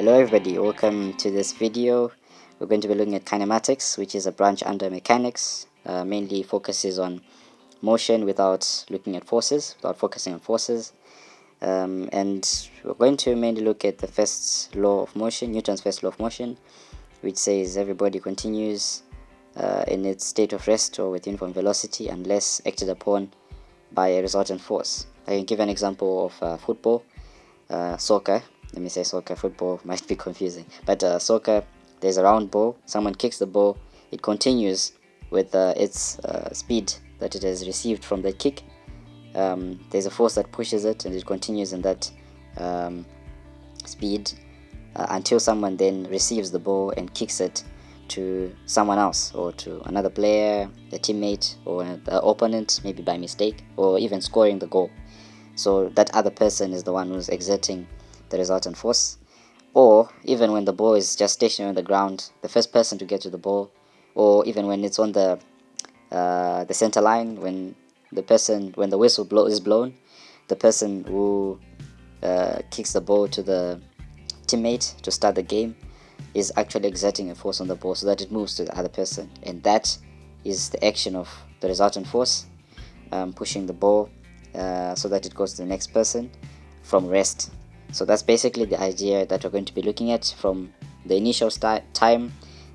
Hello everybody, welcome to this video. We're going to be looking at kinematics, which is a branch under mechanics. Mainly focuses on motion without looking at forces, without focusing on forces. And we're going to mainly look at the first law of motion, Newton's first law of motion, which says every body continues in its state of rest or with uniform velocity unless acted upon by a resultant force. I can give an example of football, soccer. Let me say soccer. Football might be confusing, but soccer, there's a round ball, someone kicks the ball, it continues with its speed that it has received from the kick. There's a force that pushes it and it continues in that speed until someone then receives the ball and kicks it to someone else, or to another player, a teammate, or the opponent, maybe by mistake, or even scoring the goal. So that other person is the one who's exerting the resultant force. Or even when the ball is just stationary on the ground, the first person to get to the ball, or even when it's on the center line, when the whistle is blown, the person who kicks the ball to the teammate to start the game is actually exerting a force on the ball so that it moves to the other person, and that is the action of the resultant force, pushing the ball so that it goes to the next person from rest. So that's basically the idea that we're going to be looking at from the initial time.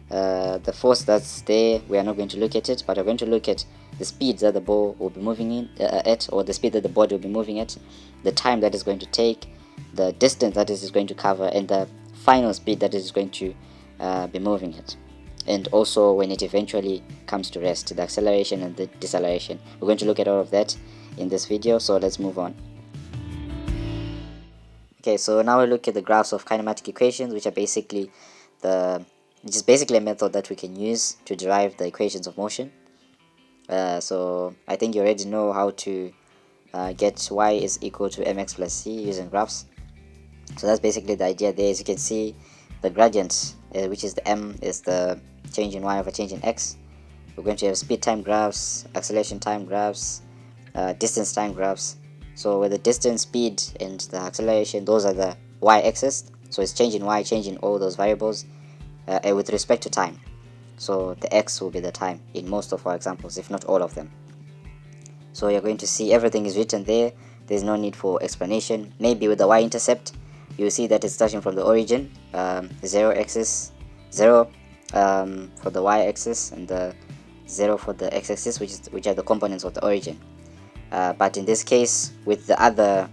The force that's there, we are not going to look at it, but we're going to look at the speed that the ball will be moving at, or the speed that the body will be moving at, the time that is going to take, the distance that it is going to cover, and the final speed that it is going to be moving at, and also when it eventually comes to rest, the acceleration and the deceleration. We're going to look at all of that in this video, so let's move on. Okay, so now we look at the graphs of kinematic equations, which are basically a method that we can use to derive the equations of motion. So I think you already know how to get y is equal to mx plus c using graphs. So that's basically the idea there. As you can see, the gradient, which is the m, is the change in y over change in x. We're going to have speed time graphs, acceleration time graphs, distance time graphs. So with the distance, speed, and the acceleration, those are the y-axis. So it's change in y, change in all those variables with respect to time. So the x will be the time in most of our examples, if not all of them. So you're going to see everything is written there. There's no need for explanation. Maybe with the y-intercept, you see that it's starting from the origin, 0 axis, 0 for the y-axis, and the 0 for the x-axis, which are the components of the origin. But in this case, with the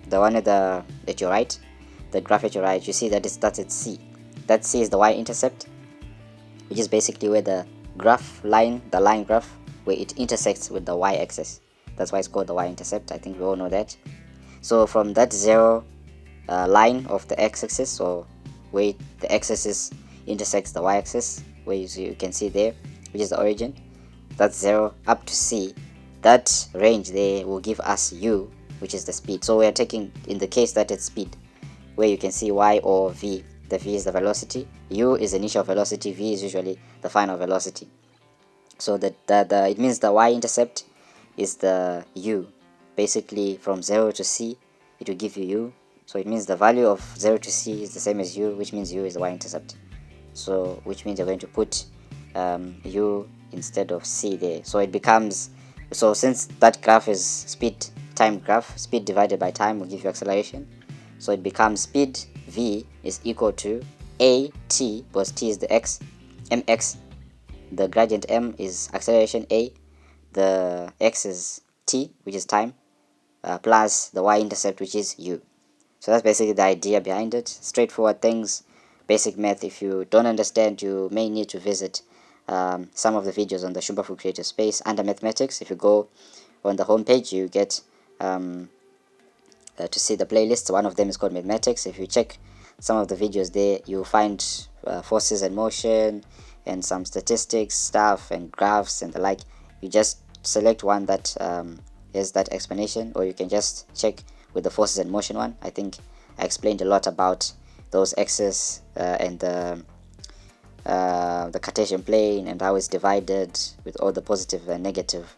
one at your right, the graph at your right, you see that it starts at C. That C is the y-intercept, which is basically where the line graph, where it intersects with the y-axis. That's why it's called the y-intercept. I think we all know that. So from that 0 line of the x-axis, or where the x-axis intersects the y-axis, where you can see there, which is the origin, that's 0 up to C. That range there will give us u, which is the speed. So we are taking, in the case that it's speed, where you can see y or v. The v is the velocity, u is initial velocity, v is usually the final velocity. So it means the y-intercept is the u. Basically from 0 to c, it will give you u. So it means the value of 0 to c is the same as u, which means u is the y-intercept. So which means you're going to put u instead of c there. So it becomes, so since that graph is speed time graph, speed divided by time will give you acceleration. So it becomes speed v is equal to a t, because t is the x, mx, the gradient m is acceleration a, the x is t, which is time, plus the y-intercept, which is u. So that's basically the idea behind it. Straightforward things, basic math. If you don't understand, you may need to visit some of the videos on the Shumbafoot Creative Space under mathematics. If you go on the homepage, you get to see the playlists. One of them is called mathematics. If you check some of the videos there, you'll find forces and motion and some statistics stuff and graphs and the like. You just select one that has that explanation, or you can just check with the forces and motion one. I think I explained a lot about those axes and the Cartesian plane, and how it's divided with all the positive and negative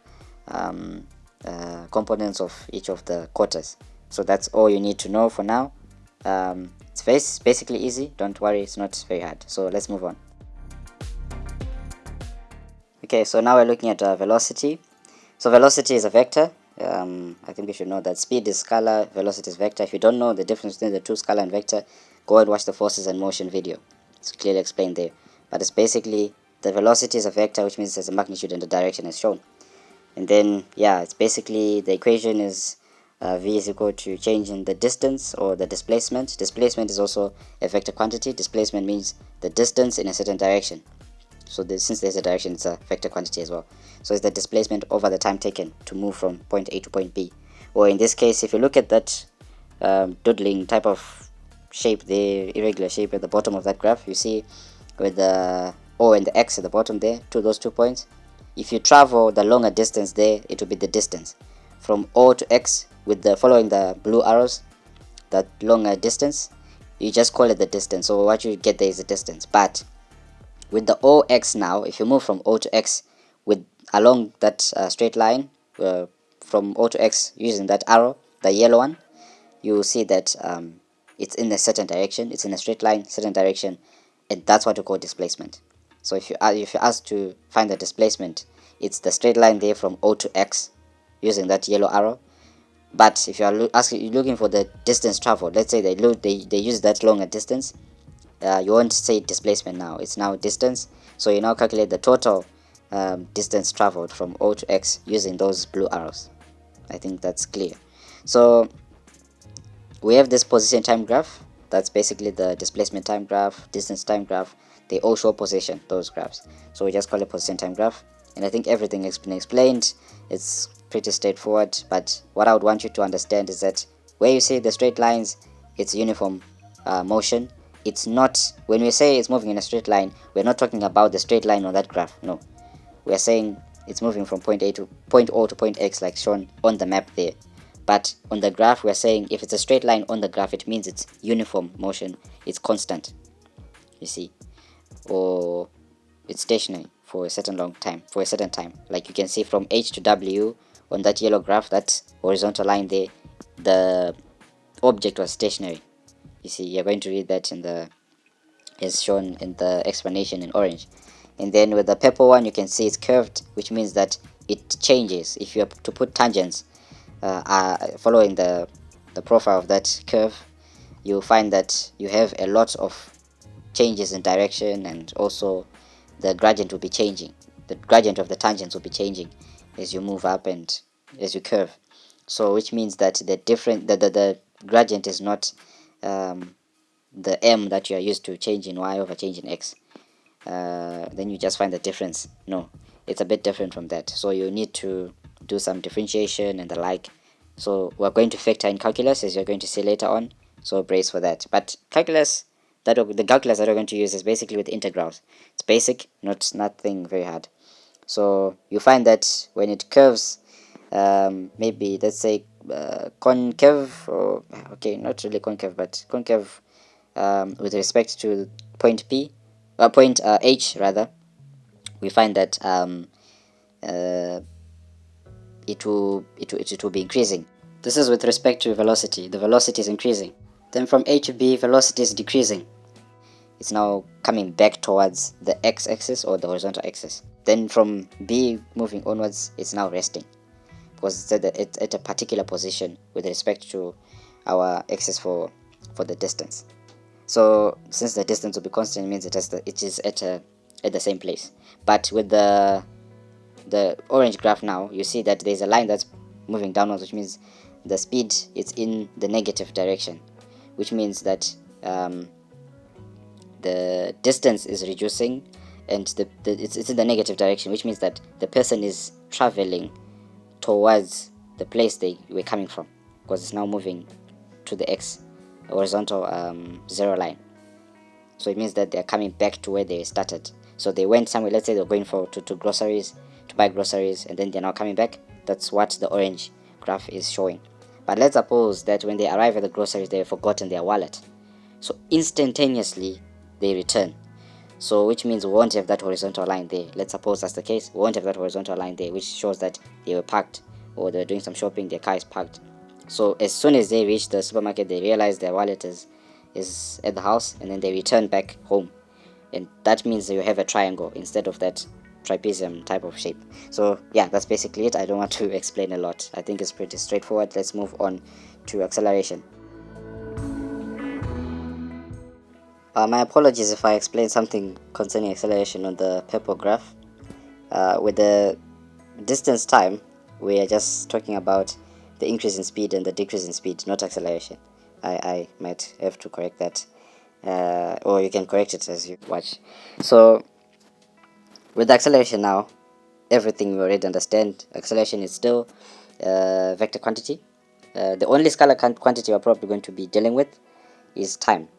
components of each of the quarters. So that's all you need to know for now. It's basically easy. Don't worry, it's not very hard. So let's move on. Okay, so now we're looking at velocity. So velocity is a vector. I think we should know that speed is scalar, velocity is vector. If you don't know the difference between the two, scalar and vector, go and watch the forces and motion video. It's clearly explained there. But it's basically the velocity is a vector, which means it has a magnitude and the direction as shown. And then, yeah, it's basically the equation is v is equal to change in the distance or the displacement. Displacement is also a vector quantity. Displacement means the distance in a certain direction. So since there's a direction, it's a vector quantity as well. So it's the displacement over the time taken to move from point A to point B. Or in this case, if you look at that doodling type of shape, the irregular shape at the bottom of that graph, you see with the O and the X at the bottom there, those 2 points. If you travel the longer distance there, it will be the distance from O to X with the following the blue arrows, that longer distance, you just call it the distance. So what you get there is the distance. But with the OX now, if you move from O to X with along that straight line from O to X using that arrow, the yellow one, you will see that it's in a certain direction, it's in a straight line, certain direction, and that's what we call displacement. So if you're asked to find the displacement, it's the straight line there from O to X using that yellow arrow. But if you are looking for the distance traveled, let's say they use that longer distance, you won't say displacement now, it's now distance. So you now calculate the total distance traveled from O to X using those blue arrows. I think that's clear. So we have this position time graph. That's basically the displacement time graph, distance time graph. They all show position, those graphs. So we just call it position time graph. And I think everything has been explained. It's pretty straightforward. But what I would want you to understand is that where you see the straight lines, it's uniform motion. It's not, when we say it's moving in a straight line, we're not talking about the straight line on that graph. No, we're saying it's moving from point A to point O to point X, like shown on the map there. But on the graph, we're saying if it's a straight line on the graph, it means it's uniform motion, it's constant, you see, or it's stationary for a certain time. Like you can see from H to W on that yellow graph, that horizontal line there, the object was stationary. You see, you're going to read that as shown in the explanation in orange. And then with the purple one, you can see it's curved, which means that it changes. If you have to put tangents following the profile of that curve, you'll find that you have a lot of changes in direction, and also the gradient will be changing. The gradient of the tangents will be changing as you move up and as you curve. So which means that the gradient is not the m that you are used to change in y over change in x. Then you just find the difference. No, it's a bit different from that. So you need to do some differentiation and the like. So we're going to factor in calculus, as you're going to see later on. So brace for that. But the calculus that we're going to use is basically with integrals. It's basic, nothing very hard. So you find that when it curves, maybe let's say concave, or okay, not really concave, but concave with respect to point H rather, we find that it will be increasing. This is with respect to velocity. The velocity is increasing. Then from A to B, velocity is decreasing. It's now coming back towards the x-axis or the horizontal axis. Then from B moving onwards, it's now resting, because it's at a particular position with respect to our axis for the distance. So since the distance will be constant, it means it is at the same place. But with the orange graph now, you see that there's a line that's moving downwards, which means the speed is in the negative direction, which means that the distance is reducing, and it's in the negative direction, which means that the person is traveling towards the place they were coming from, because it's now moving to the x horizontal zero line. So it means that they're coming back to where they started. So they went somewhere, let's say they're going to groceries, to buy groceries, and then they're now coming back. That's what the orange graph is showing. But let's suppose that when they arrive at the groceries, they've forgotten their wallet. So instantaneously they return. So which means we won't have that horizontal line there. Let's suppose that's the case. We won't have that horizontal line there, which shows that they were parked, or they're doing some shopping, their car is parked. So as soon as they reach the supermarket, they realize their wallet is at the house, and then they return back home. And that means you have a triangle instead of that trapezium type of shape. So yeah, that's basically it. I don't want to explain a lot. I think it's pretty straightforward. Let's move on to acceleration. My apologies if I explained something concerning acceleration on the purple graph. With the distance time, we are just talking about the increase in speed and the decrease in speed, not acceleration. I might have to correct that, or you can correct it as you watch. So with the acceleration now, everything we already understand. Acceleration is still vector quantity. The only scalar quantity we're probably going to be dealing with is time.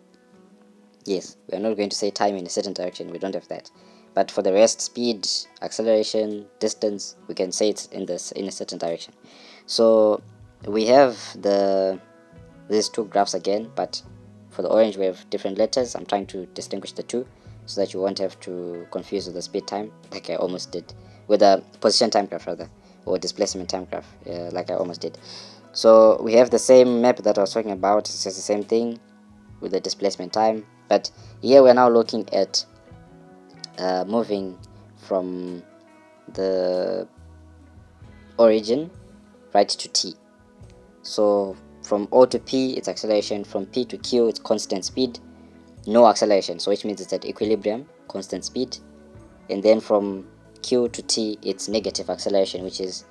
Yes, we are not going to say time in a certain direction. We don't have that. But for the rest, speed, acceleration, distance, we can say it's in a certain direction. So we have these two graphs again, but for the orange we have different letters. I'm trying to distinguish the two so that you won't have to confuse with the speed time, like I almost did, with the position time graph rather, or displacement time graph, like I almost did. So we have the same map that I was talking about. It's just the same thing with the displacement time, but here we're now looking at moving from the origin right to t. So from O to P it's acceleration, from P to Q it's constant speed, no acceleration, so which means it's at equilibrium, constant speed. And then from Q to T it's negative acceleration, which is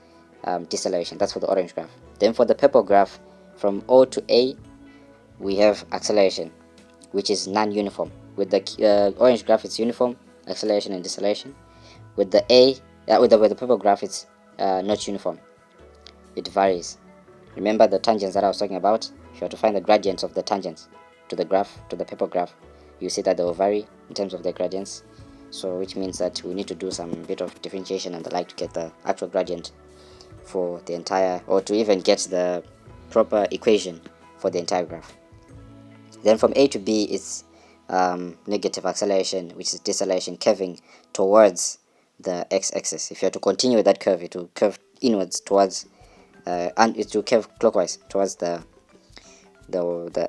deceleration. That's for the orange graph. Then for the purple graph, from O to A we have acceleration, which is non-uniform. With the orange graph it's uniform acceleration and deceleration. With the with the purple graph it's not uniform, it varies. Remember the tangents that I was talking about? If you have to find the gradients of the tangents to the graph, to the purple graph, you see that they will vary in terms of the gradients. So which means that we need to do some bit of differentiation and the like to get the actual gradient for the entire, or to even get the proper equation for the entire graph. Then from A to B it's negative acceleration, which is deceleration, curving towards the x-axis. If you have to continue with that curve, it will curve inwards towards and it will curve clockwise towards the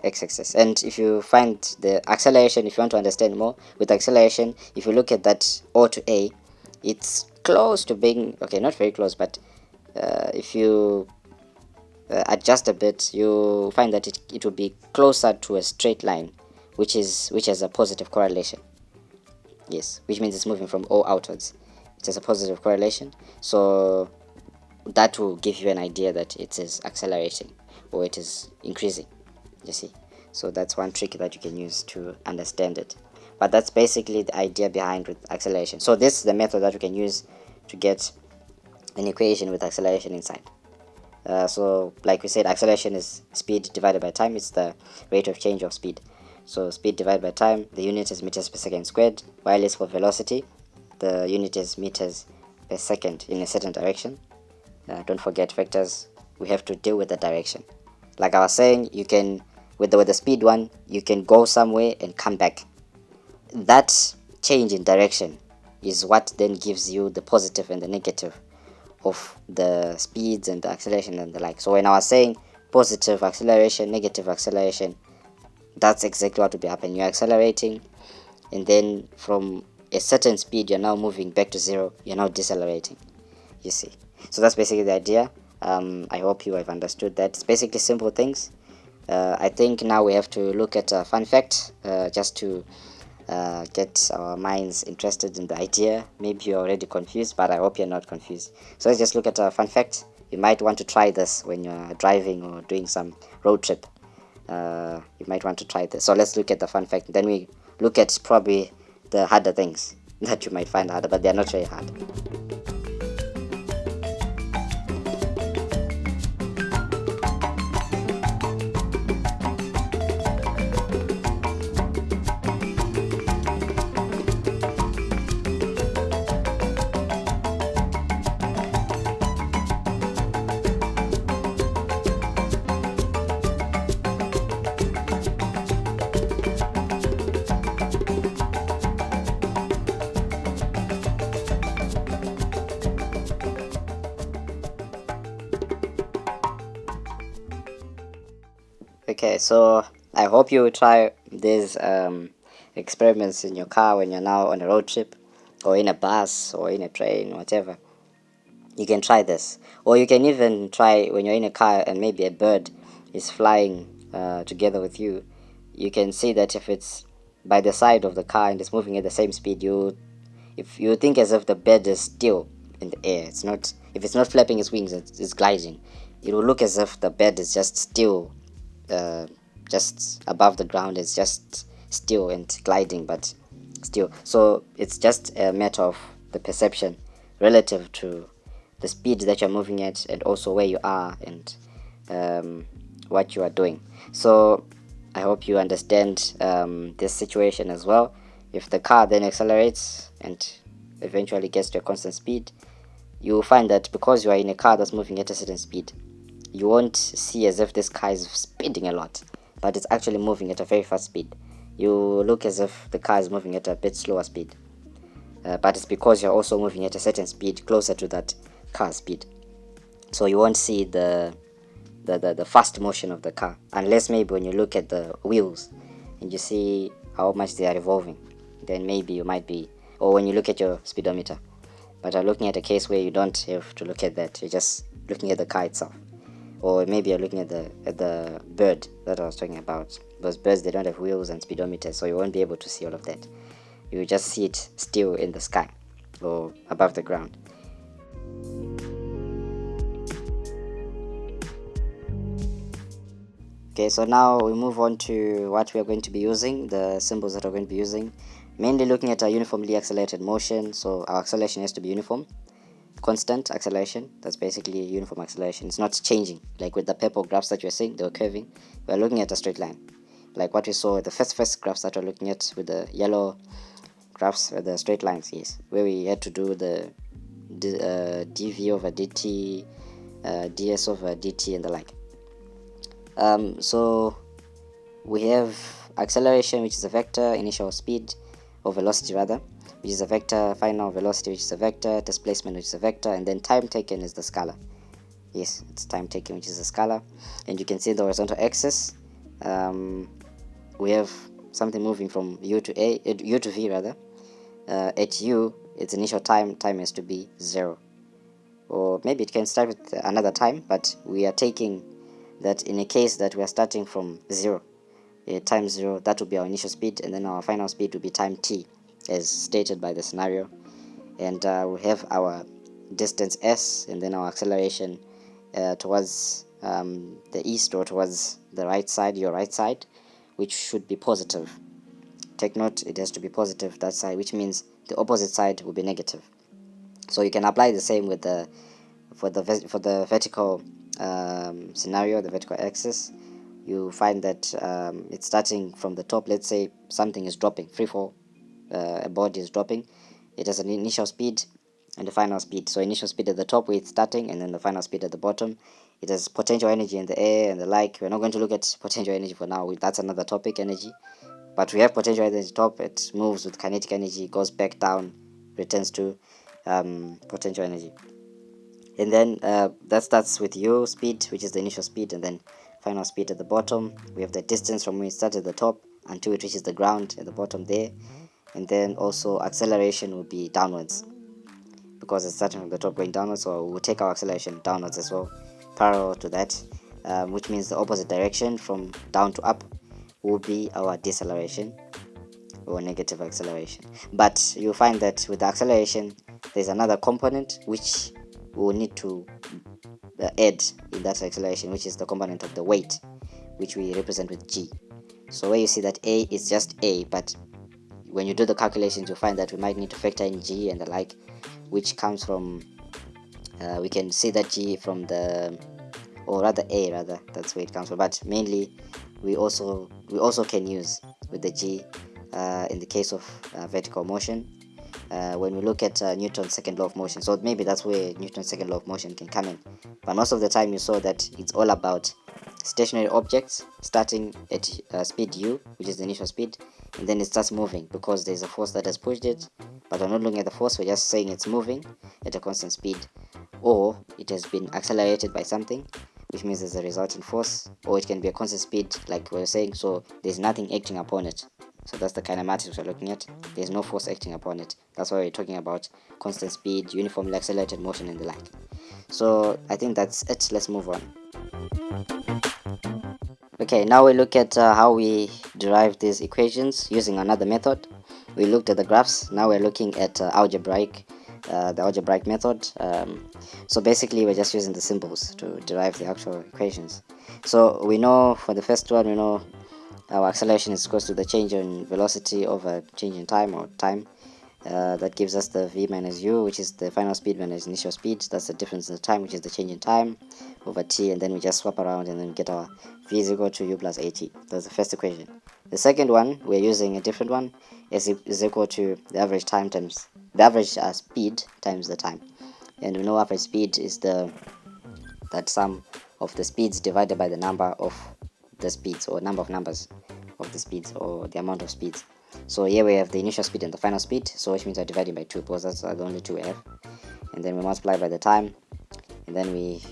x-axis. And if you find the acceleration, if you want to understand more with acceleration, if you look at that O to A, it's close to being, okay, not very close, but if you adjust a bit, you find that it will be closer to a straight line, which has a positive correlation. Yes, which means it's moving from O outwards. It has a positive correlation, so that will give you an idea that it is accelerating or it is increasing, you see. So that's one trick that you can use to understand it. But that's basically the idea behind with acceleration. So this is the method that you can use to get an equation with acceleration inside. So like we said, acceleration is speed divided by time. It's the rate of change of speed. So speed divided by time, the unit is meters per second squared, while it's for velocity, the unit is meters per second in a certain direction. Don't forget vectors, we have to deal with the direction. Like I was saying, you can, with the speed one, you can go somewhere and come back. That change in direction is what then gives you the positive and the negative of the speeds and the acceleration and the like. So when I was saying positive acceleration, negative acceleration, that's exactly what will be happening. You're accelerating, and then from a certain speed you're now moving back to zero, you're now decelerating, you see. So that's basically the idea. I hope you have understood that. It's basically simple things. I think now we have to look at a fun fact, just to get our minds interested in the idea. Maybe you're already confused, but I hope you're not confused. So let's just look at a fun fact. You might want to try this when you're driving or doing some road trip. You might want to try this. So let's look at the fun fact. Then we look at probably the harder things that you might find harder, but they're not very hard. Okay, so I hope you will try these experiments in your car when you're now on a road trip, or in a bus, or in a train, whatever. You can try this, or you can even try when you're in a car and maybe a bird is flying together with you. You can see that if it's by the side of the car and it's moving at the same speed, if you think as if the bird is still in the air. It's not, if it's not flapping its wings, it's gliding. It will look as if the bird is just still, uh, just above the ground. It's just still and gliding, but still. So it's just a matter of the perception relative to the speed that you're moving at, and also where you are, and what you are doing. So I hope you understand this situation as well. If the car then accelerates and eventually gets to a constant speed, you will find that because you are in a car that's moving at a certain speed, you won't see as if this car is speeding a lot, but it's actually moving at a very fast speed. You look as if the car is moving at a bit slower speed, but it's because you're also moving at a certain speed closer to that car speed. So you won't see the fast motion of the car, unless maybe when you look at the wheels and you see how much they are revolving, then maybe you might be, or when you look at your speedometer. But I'm looking at a case where you don't have to look at that. You're just looking at the car itself, or maybe you're looking at the bird that I was talking about. Those birds, they don't have wheels and speedometers, so you won't be able to see all of that. You just see it still in the sky or above the ground. Okay, so now we move on to what we are going to be using, the symbols that we're going to be using. Mainly looking at a uniformly accelerated motion, so our acceleration has to be uniform. Constant acceleration, that's basically uniform acceleration. It's not changing. Like with the purple graphs that you're seeing, they were curving. We're looking at a straight line. Like what we saw, the first graphs that we're looking at with the yellow graphs, the straight lines, yes, where we had to do the dv over dt, ds over dt, and the like. So we have acceleration, which is a vector, initial speed or velocity rather, which is a vector, final velocity, which is a vector, displacement, which is a vector, and then time taken is the scalar. Yes, it's time taken, which is a scalar. And you can see the horizontal axis. We have something moving from u to v rather. At u, its initial time has to be 0, or maybe it can start with another time, but we are taking that in a case that we are starting from 0, time 0, that will be our initial speed, and then our final speed will be time t, as stated by the scenario. And we have our distance s, and then our acceleration towards the east, or towards the right side, your right side, which should be positive. Take note, it has to be positive, that side, which means the opposite side will be negative. So you can apply the same with the for the vertical scenario, the vertical axis. You find that it's starting from the top. Let's say something is dropping, free fall, a body is dropping. It has an initial speed and a final speed. So initial speed at the top where it's starting, and then the final speed at the bottom. It has potential energy in the air and the like. We're not going to look at potential energy for now. That's another topic, energy. But we have potential energy at the top. It moves with kinetic energy, goes back down, returns to potential energy. And then that starts with u speed, which is the initial speed, and then final speed at the bottom. We have the distance from when it starts at the top until it reaches the ground at the bottom there. And then also acceleration will be downwards, because it's starting from the top going downwards, so we'll take our acceleration downwards as well, parallel to that, which means the opposite direction from down to up will be our deceleration or negative acceleration. But you'll find that with the acceleration, there's another component which we'll need to add in that acceleration, which is the component of the weight, which we represent with g. So where you see that a is just a, but when you do the calculations, you'll find that we might need to factor in g and the like, which comes from we can see that g from the, or rather a rather, that's where it comes from. But mainly we also can use with the g in the case of vertical motion, when we look at Newton's second law of motion. So maybe that's where Newton's second law of motion can come in. But most of the time you saw that it's all about stationary objects starting at speed u, which is the initial speed, and then it starts moving because there's a force that has pushed it. But we're not looking at the force, we're just saying it's moving at a constant speed, or it has been accelerated by something, which means there's a resultant force, or it can be a constant speed like we were saying, so there's nothing acting upon it. So that's the kinematics we're looking at. There's no force acting upon it. That's why we're talking about constant speed, uniformly accelerated motion, and the like. So I think that's it. Let's move on. Okay, now we look at how we derive these equations using another method. We looked at the graphs. Now we're looking at the algebraic method. So basically, we're just using the symbols to derive the actual equations. So we know for the first one, we know our acceleration is equal to the change in velocity over change in time, or time. That gives us the v minus u, which is the final speed minus initial speed. That's the difference in the time, which is the change in time, over t, and then we just swap around and then get our v is equal to u plus at. That's the first equation. The second one, we're using a different one, is equal to the average time times the average speed times the time. And we know average speed is that sum of the speeds divided by the number of the speeds, or number of numbers of the speeds, or the amount of speeds. So here we have the initial speed and the final speed, so which means we're dividing by 2, because that's the only 2 we have. And then we multiply by the time, and then we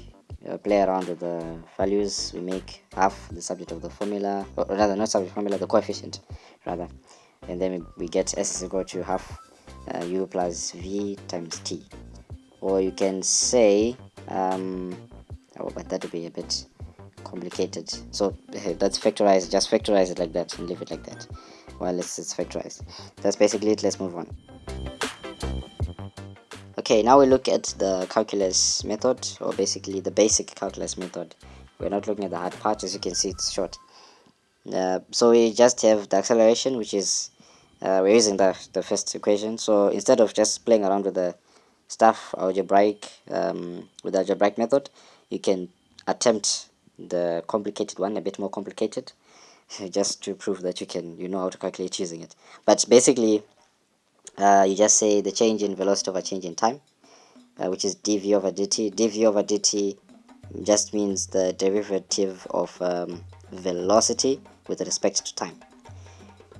play around with the values. We make half the subject of the formula, or rather not subject formula, the coefficient rather. And then we get s is equal to half u plus v times t. Or you can say, but that would be a bit complicated. So let's factorize, just factorize it like that and leave it like that. Well, it's factorized. That's basically it. Let's move on. Okay, now we look at the calculus method, or basically the basic calculus method. We're not looking at the hard part. As you can see, it's short. So we just have the acceleration, which is we're using the first equation. So instead of just playing around with the stuff with the algebraic method, you can attempt the complicated one, a bit more complicated, just to prove that you know how to calculate using it. But basically, you just say the change in velocity over change in time, which is dv over dt. dv over dt just means the derivative of velocity with respect to time.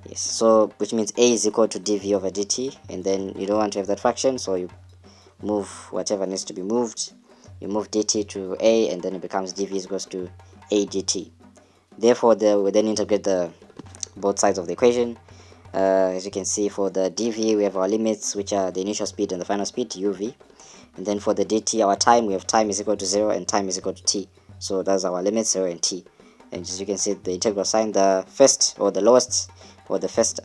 Yes, so which means a is equal to dv over dt, and then you don't want to have that fraction, so you move whatever needs to be moved. You move dt to a, and then it becomes dv is equals to a dt. Therefore, we then integrate both sides of the equation. As you can see, for the dv, we have our limits, which are the initial speed and the final speed, uv. And then for the dt, our time, we have time is equal to 0 and time is equal to t. So that's our limits, 0 and t. And as you can see, the integral sign, the first or the lowest or the first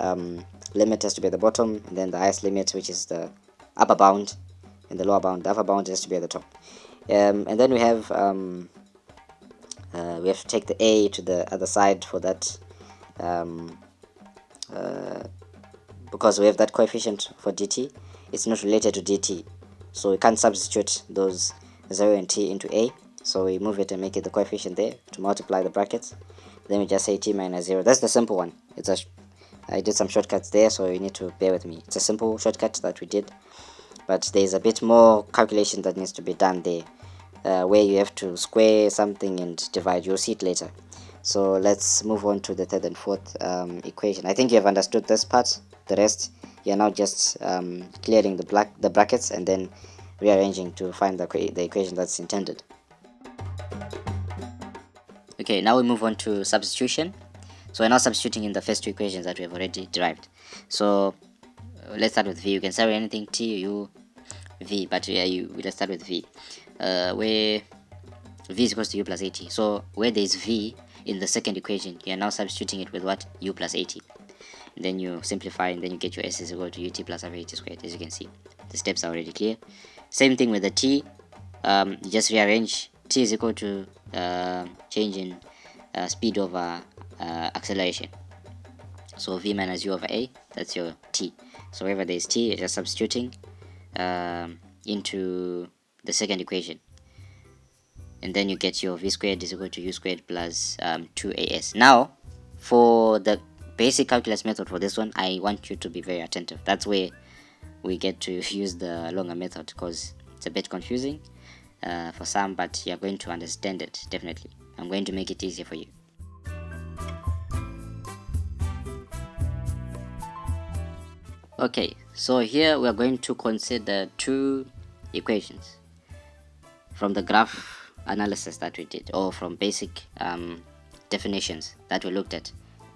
limit has to be at the bottom, and then the highest limit, which is the upper bound, and the lower bound, the upper bound has to be at the top. And then we have to take the a to the other side for that, because we have that coefficient for dt. It's not related to dt, so we can't substitute those 0 and t into a, so we move it and make it the coefficient there to multiply the brackets. Then we just say t minus 0. That's the simple one. I did some shortcuts there, so you need to bear with me. It's a simple shortcut that we did, but there's a bit more calculation that needs to be done there, where you have to square something and divide. You'll see it later. So let's move on to the third and fourth equation. I think you have understood this part. The rest, you're now just clearing the brackets and then rearranging to find the equation that's intended. Okay, now we move on to substitution. So we're now substituting in the first two equations that we have already derived. So let's start with v. You can start with anything, t, u, v, but let's start with v, where v is equal to u plus at. So where there is v in the second equation, you are now substituting it with what? U plus at. And then you simplify, and then you get your s is equal to ut plus average squared. As you can see, the steps are already clear. Same thing with the t. You just rearrange. T is equal to change in speed over acceleration. So v minus u over a, that's your t. So wherever there is t, you're just substituting into the second equation, and then you get your v squared is equal to u squared plus 2as. Now, for the basic calculus method for this one, I want you to be very attentive. That's where we get to use the longer method, because it's a bit confusing for some, but you're going to understand it definitely. I'm going to make it easier for you. Okay, so here we are going to consider two equations from the graph analysis that we did, or from basic definitions that we looked at.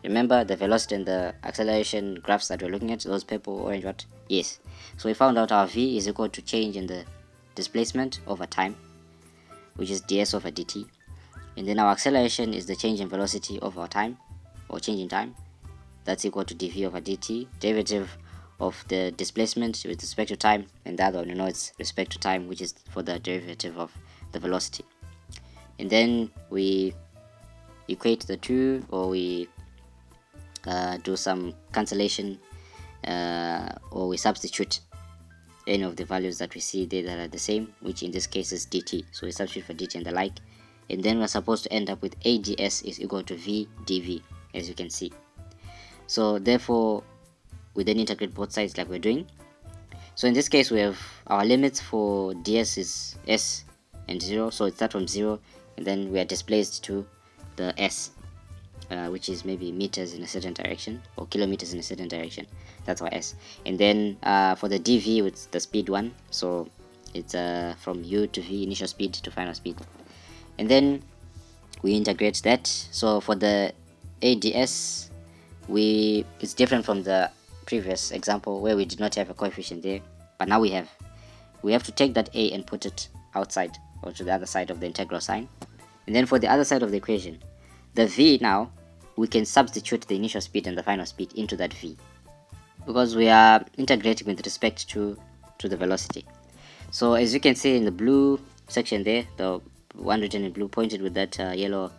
Remember the velocity and the acceleration graphs that we're looking at, those purple, orange, what? Yes. So we found out our v is equal to change in the displacement over time, which is ds over dt. And then our acceleration is the change in velocity over time, or change in time. That's equal to dv over dt, derivative of the displacement with respect to time, and the other one, you know, it's respect to time, which is for the derivative of the velocity. And then we equate the two, or we do some cancellation, or we substitute any of the values that we see there that are the same, which in this case is dt. So we substitute for dt and the like, and then we're supposed to end up with ads is equal to v dv, as you can see. So therefore we then integrate both sides like we're doing. So in this case we have our limits for ds is s and 0, so it starts from 0, and then we are displaced to the s, which is maybe meters in a certain direction or kilometers in a certain direction. That's our s. And then for the dv, it's the speed one, so it's from u to v, initial speed to final speed. And then we integrate that. So for the ads, it's different from the previous example where we did not have a coefficient there, but now we have to take that a and put it outside, or to the other side of the integral sign. And then for the other side of the equation, the v, now we can substitute the initial speed and the final speed into that v, because we are integrating with respect to the velocity. So as you can see in the blue section there, the one written in blue pointed with that yellow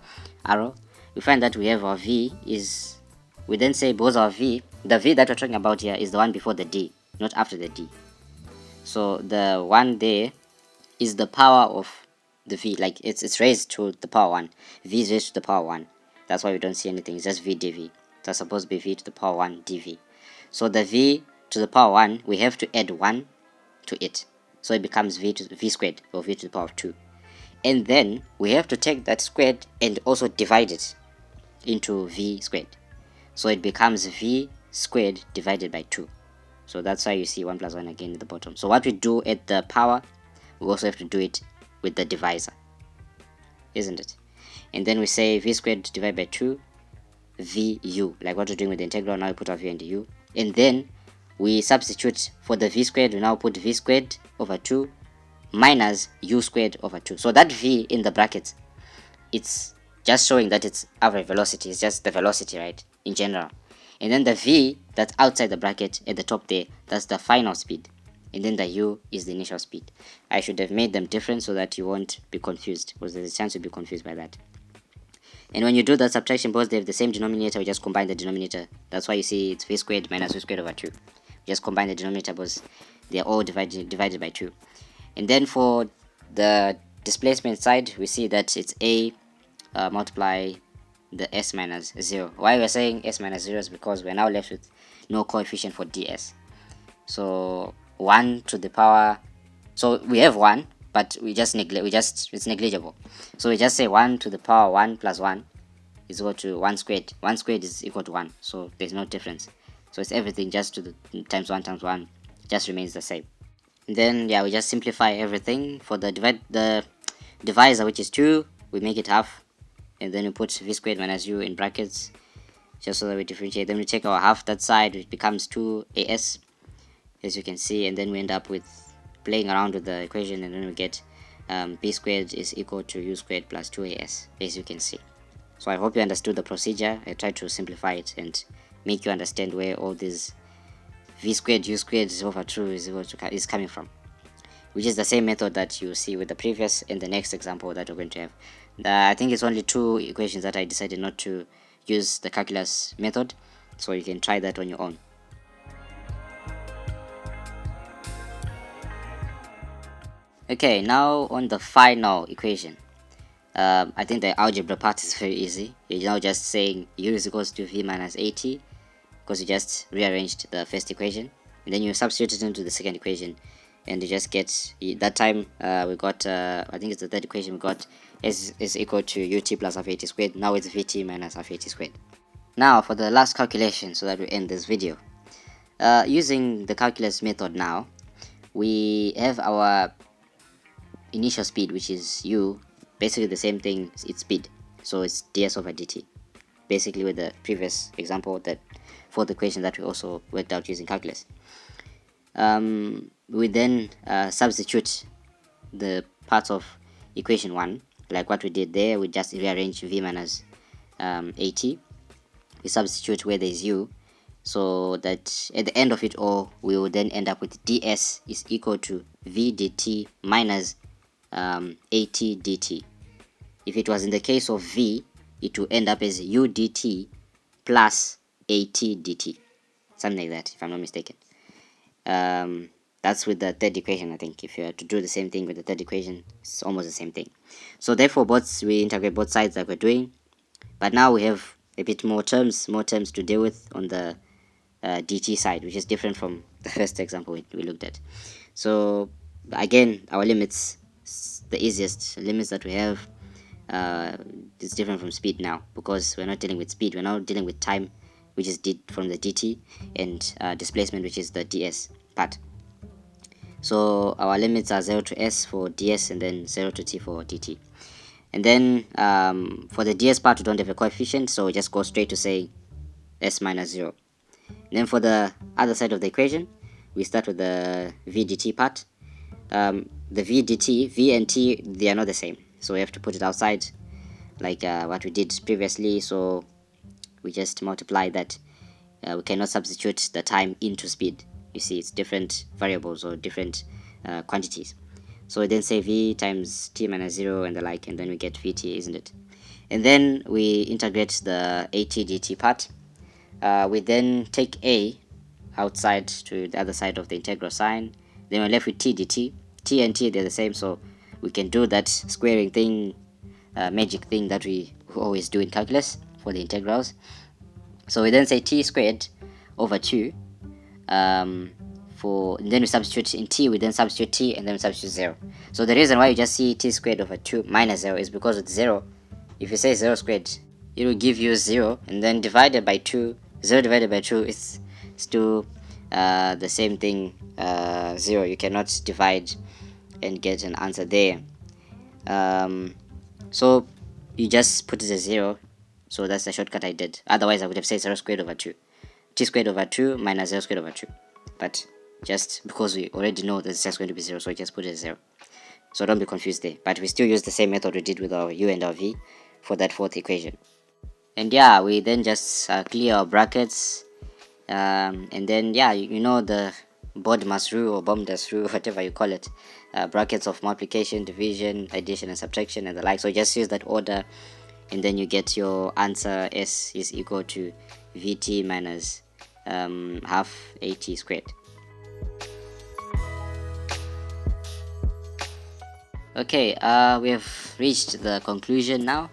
arrow, we find that we have our v is, we then say, because our v, the v that we're talking about here is the one before the d, not after the d. So the one there is the power of the v, like it's raised to the power 1. V is raised to the power 1. That's why we don't see anything. It's just v dv. That's supposed to be v to the power 1 dv. So the v to the power 1, we have to add 1 to it, so it becomes v squared, or v to the power of 2. And then we have to take that squared and also divide it into v squared, so it becomes v squared divided by 2. So that's why you see 1 plus 1 again at the bottom. So what we do at the power, we also have to do it with the divisor, isn't it? And then we say v squared divided by 2 vu, like what we're doing with the integral. Now we put our v and u, and then we substitute for the v squared. We now put v squared over 2 minus u squared over 2. So that v in the brackets, it's just showing that it's average velocity. It's just the velocity, right, in general. And then the v that's outside the bracket at the top there, that's the final speed. And then the u is the initial speed. I should have made them different so that you won't be confused, because there's a chance you'll be confused by that. And when you do that subtraction, because they have the same denominator, we just combine the denominator. That's why you see it's v squared minus v squared over 2. We just combine the denominator because they are all divided by 2. And then for the displacement side, we see that it's a multiply the s minus 0. Why we're saying s minus 0 is because we're now left with no coefficient for ds. So 1 to the power, so we have 1, but it's negligible. So we just say 1 to the power 1 plus 1 is equal to 1 squared. 1 squared is equal to 1, so there's no difference. So it's everything just to the times 1 just remains the same. And then yeah, we just simplify everything. For the divisor, which is 2, we make it half, and then we put v squared minus u in brackets just so that we differentiate. Then we take our half that side, it becomes 2as, as you can see, and then we end up with playing around with the equation, and then we get b squared is equal to u squared plus 2as, as you can see. So I hope you understood the procedure. I tried to simplify it and make you understand where all these v squared, u squared over 2 is coming from, which is the same method that you see with the previous and the next example that we're going to have. I think it's only 2 equations that I decided not to use the calculus method, so you can try that on your own. Okay, now on the final equation. I think the algebra part is very easy. You're now just saying u is equals to v minus at, because you just rearranged the first equation, and then you substitute it into the second equation, and you just get, that time we got, I think it's the third equation, we got s is equal to ut plus half at squared. Now it's vt minus half at squared. Now for the last calculation, so that we end this video. Using the calculus method now, we have our initial speed, which is u, basically the same thing, it's speed, so it's ds over dt, basically with the previous example that for the equation that we also worked out using calculus. We then substitute the parts of equation 1 like what we did there. We just rearrange v minus at, we substitute where there is u, so that at the end of it all we will then end up with ds is equal to v dt minus at dt. If it was in the case of v, it will end up as u dt plus at dt, something like that if I'm not mistaken. That's with the third equation. I think if you are to do the same thing with the third equation, it's almost the same thing. So therefore we integrate both sides like we're doing, but now we have a bit more terms to deal with on the dt side, which is different from the first example we looked at. So again, our limits, the easiest limits that we have, is different from speed now, because we're not dealing with speed, we're now dealing with time, which is from the dt, and displacement, which is the ds part. So our limits are 0 to s for ds and then 0 to t for dt. And then for the ds part we don't have a coefficient, so we just go straight to say s minus 0. And then for the other side of the equation, we start with the v dt part. The v dt, v and t, they are not the same, so we have to put it outside like what we did previously. So we just multiply that. We cannot substitute the time into speed. You see, it's different variables or different quantities. So we then say v times t minus 0 and the like, and then we get vt, isn't it? And then we integrate the at dt part. We then take a outside to the other side of the integral sign. Then we're left with t dt. T and t, they're the same, so we can do that squaring thing, magic thing that we always do in calculus for the integrals. So we then say t squared over 2. And then we substitute in t, we then substitute t, and then we substitute 0. So the reason why you just see t squared over 2 minus 0 is because with 0, if you say 0 squared, it will give you 0, and then divided by 2, 0 divided by 2 is still the same thing, 0. You cannot divide and get an answer there. So you just put it as 0. So that's the shortcut I did. Otherwise I would have said 0 squared over 2. T squared over 2 minus 0 squared over 2. But just because we already know that it's just going to be 0, so we just put it as 0. So don't be confused there. But we still use the same method we did with our u and our v for that fourth equation. And yeah, we then just clear our brackets. And then yeah, you know the BODMAS rule or BOMDAS rule, whatever you call it. Brackets of multiplication, division, addition and subtraction and the like. So just use that order, and then you get your answer. S is equal to vt minus half at squared. Okay, we have reached the conclusion now,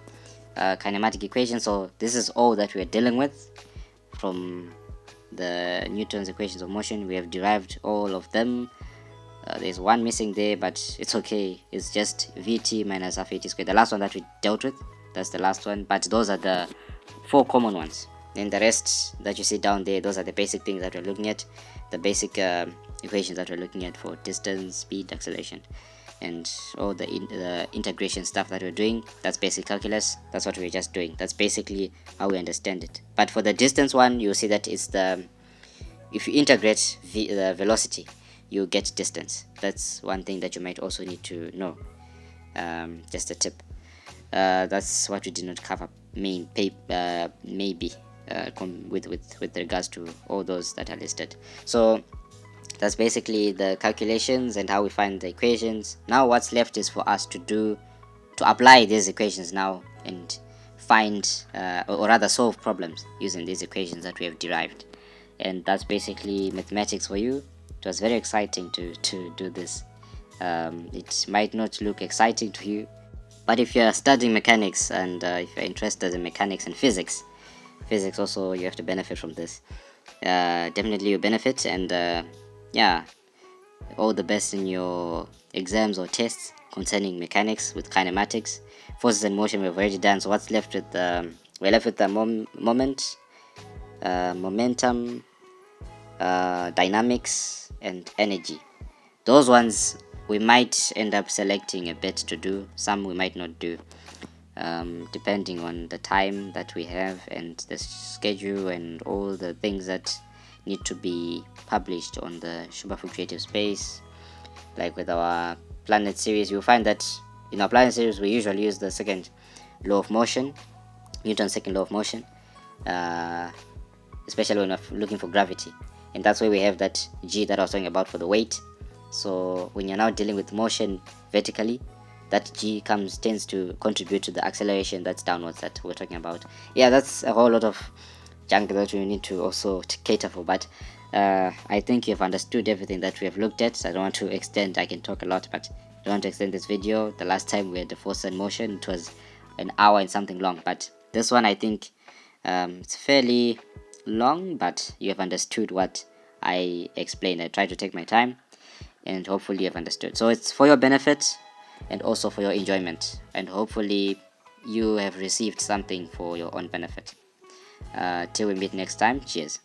kinematic equation. So this is all that we are dealing with from the Newton's equations of motion. We have derived all of them. There's one missing there, but it's okay. It's just vt minus half at squared, the last one that we dealt with. That's the last one, but those are the 4 common ones. And the rest that you see down there, those are the basic things that we're looking at, the basic equations that we're looking at for distance, speed, acceleration, and all the integration stuff that we're doing. That's basic calculus. That's what we're just doing. That's basically how we understand it. But for the distance one, you'll see that it's if you integrate the velocity, you get distance. That's one thing that you might also need to know. Just a tip. That's what we did not cover maybe with regards to all those that are listed. So that's basically the calculations and how we find the equations. Now what's left is for us to apply these equations now and find or rather solve problems using these equations that we have derived. And that's basically mathematics for you. It was very exciting to do this. It might not look exciting to you, but if you're studying mechanics and if you're interested in mechanics and physics also, you have to benefit from this. Definitely you benefit, and yeah, all the best in your exams or tests concerning mechanics with kinematics. Forces and motion we've already done, so what's left with we're left with the momentum, dynamics and energy. Those ones we might end up selecting a bit to do, some we might not do, depending on the time that we have and the schedule and all the things that need to be published on the Shumbafoot creative space. Like with our planet series, you'll find that in our planet series we usually use the second law of motion, Newton's second law of motion, especially when we're looking for gravity, and that's why we have that G that I was talking about for the weight. So when you're now dealing with motion vertically, that G tends to contribute to the acceleration that's downwards that we're talking about. Yeah, that's a whole lot of junk that we need to also cater for, but I think you've understood everything that we have looked at. I don't want to extend, I can talk a lot, but I don't want to extend this video. The last time we had the force and motion, it was an hour and something long, but this one I think it's fairly long, but you have understood what I explained. I tried to take my time, and hopefully you have understood. So it's for your benefit and also for your enjoyment, and hopefully you have received something for your own benefit. Till we meet next time, cheers.